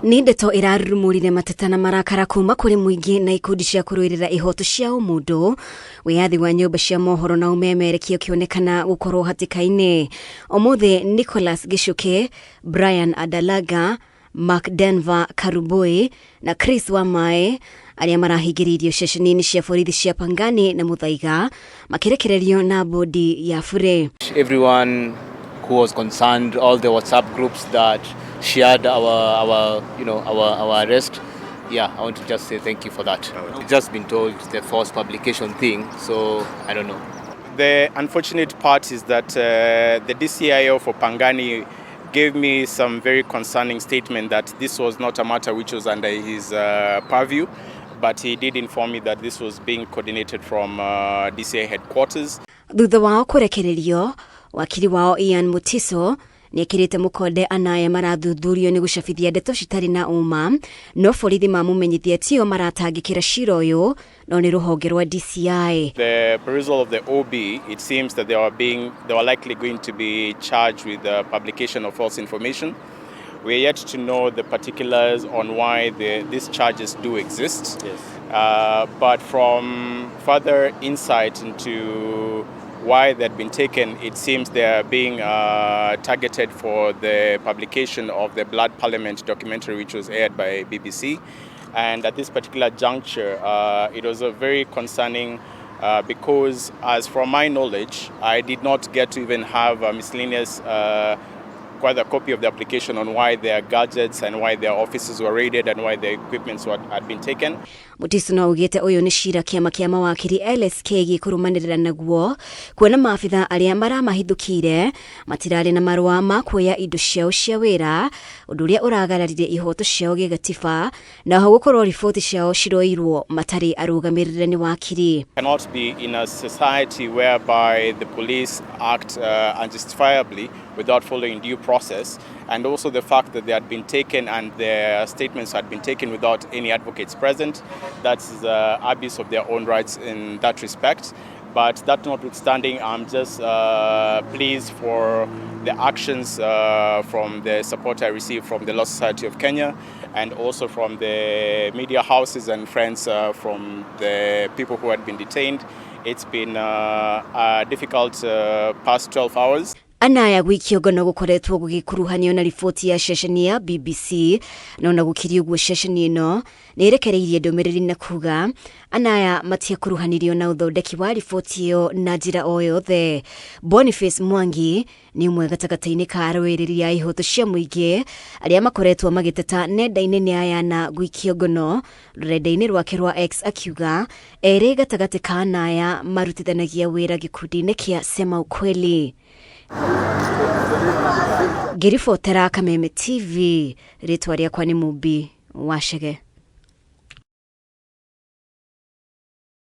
NDETO irarumurire mateta na marakara kuma kuri muingi na ikundi cia kuruirira ihoto cia umundu. Wiyathi wa nyumba cia mohoro na kumemerekia kionekana gukorwo hatikaini. Umuthi Nicholas Gishuke, Brian Adalaga, Mark Denver Karuboi na Chris Wamae aria marahigiririo ceceni-ini cia borithi cia Pangani na Muthaiga makirekererio na MBONDI ya BURE. Everyone who was concerned, all the WhatsApp groups that shared our arrest. Yeah, I want to just say thank you for that. We've just been told the false publication thing, so I don't know. The unfortunate part is that the DCIO for Pangani gave me some very concerning statement that this was not a matter which was under his purview, but he did inform me that this was being coordinated from DCI headquarters. THUTHA wao KUREKERERIO, wakiri wao MUTISO NIEKIRITE MUKONDE anaya MARATHUTHURIO ni gucabithia ndeto citari na UMA, no borithi mamumenyithie tio maratangikira cira uyu no ni ruhonge rwa DCI. The perusal of the OB, it seems that they were likely going to be charged with the publication of false information. We are yet to know the particulars on why these charges do exist. Yes. But from further insight into why they'd been taken, it seems they are being targeted for the publication of the Blood Parliament documentary, which was aired by BBC. And at this particular juncture, it was a very concerning because, as from my knowledge, I did not get to even have a miscellaneous quite a copy of the application on why their gadgets and why their offices were raided and why their equipments had been taken. MUTISO no ugite uyu ni cira kiama kia mawakiri LSK gikurumanirira naguo kuona maabitha aria maramahithukire matirari na marua ma kuoya indo ciao cia wira undu uria uragararire ihoto ciao gigatiba na ho gukorwo riboti ciao ciroirwo matari arugamirire ni wakiri. Cannot be in a society whereby the police act unjustifiably without following due process, and also the fact that they had been taken and their statements had been taken without any advocates present. That's abuse of their own rights in that respect. But that notwithstanding, I'm just pleased for the actions from the support I received from the Law Society of Kenya and also from the media houses and friends from the people who had been detained. It's been a difficult past 12 hours. Anaya wiki NGONO gukoretwo gugikuruhanio na riboti ya ceceni ya BBC na gukiri uguo ceceni ino nirekereirie ndomereri na kuga anaya matia kuruhanirio na uthondeki wa riboti iyo na njira o yothe. Boniface Mwangi ni umwe gatagataini ka arũĩrĩri ya ihoto cia muingi aria makoretwo magiteta nenda-ini ni ayana wiki NGONO rurenda-ini rwake rwa X akiuga eri gatagati ka anaya marutithanagia wira gikundi-ini kia Sema Ukweli. Girifotera Kameme TV, ritwa riakwa ni Mubi Washege.